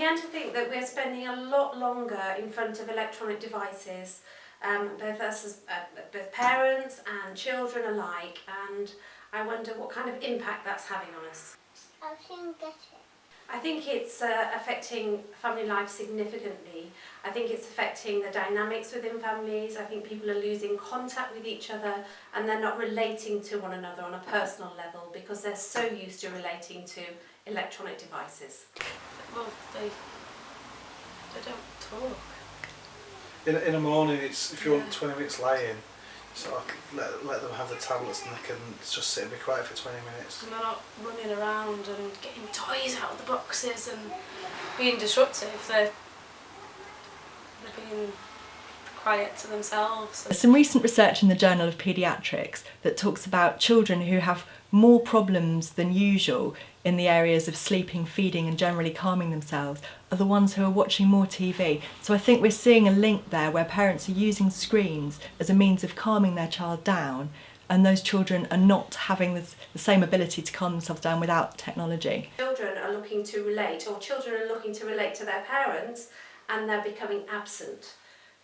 began to think that we're spending a lot longer in front of electronic devices, both parents and children alike, and I wonder what kind of impact that's having on us. I didn't get it. I think it's affecting family life significantly. I think it's affecting the dynamics within families. I think people are losing contact with each other and they're not relating to one another on a personal level because they're so used to relating to electronic devices. Well, they don't talk. In the morning, it's if you want 20 minutes laying, sort of let them have the tablets and they can just sit and be quiet for 20 minutes. And they're not running around and getting toys out of the boxes and being disruptive. They're being quiet to themselves. There's some recent research in the Journal of Paediatrics that talks about children who have more problems than usual in the areas of sleeping, feeding and generally calming themselves are the ones who are watching more TV. So I think we're seeing a link there where parents are using screens as a means of calming their child down, and those children are not having the same ability to calm themselves down without technology. Children are looking to relate, or children are looking to relate to their parents, and they're becoming absent.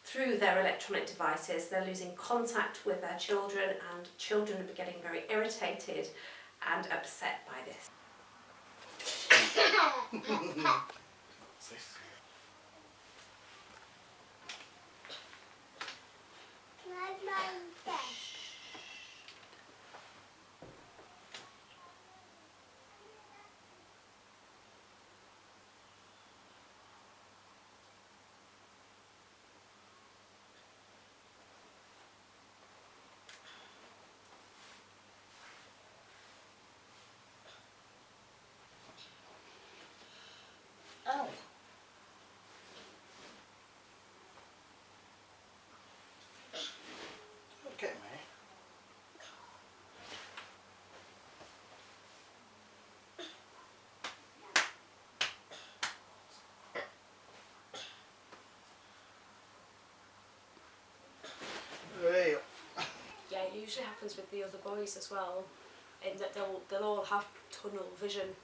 Through their electronic devices, they're losing contact with their children, and children are getting very irritated and upset by this. Can I have my desk? Ow. Don't get me. Right. Yeah, it usually happens with the other boys as well, in that they'll all have tunnel vision,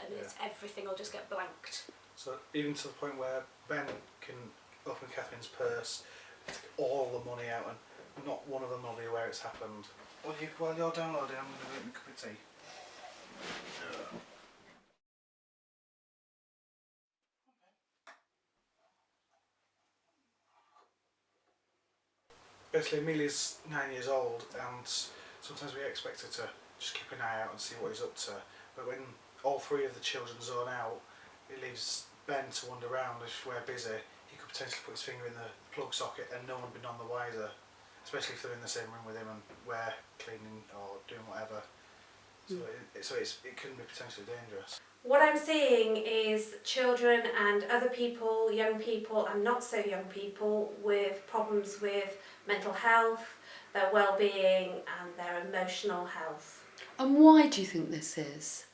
and it's everything will just get blanked. So even to the point where Ben can open Catherine's purse, take all the money out, and not one of them will be aware it's happened. While you're downloading, I'm going to make me a cup of tea. Basically, Amelia's 9 years old, and sometimes we expect her to just keep an eye out and see what he's up to. But when all three of the children zone out, it leaves Ben to wander around. If we're busy, he could potentially put his finger in the plug socket and no one would be none the wiser. Especially if they're in the same room with him and we're cleaning or doing whatever. So it can be potentially dangerous. What I'm seeing is children and other people, young people and not so young people, with problems with mental health, their well-being and their emotional health. And why do you think this is?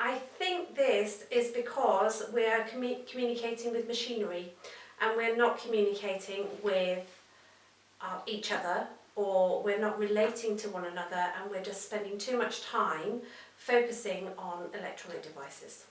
I think this is because we're communicating with machinery and we're not communicating with each other, or we're not relating to one another, and we're just spending too much time focusing on electronic devices.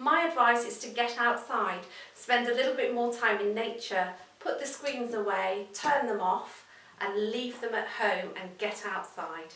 My advice is to get outside, spend a little bit more time in nature, put the screens away, turn them off and leave them at home and get outside.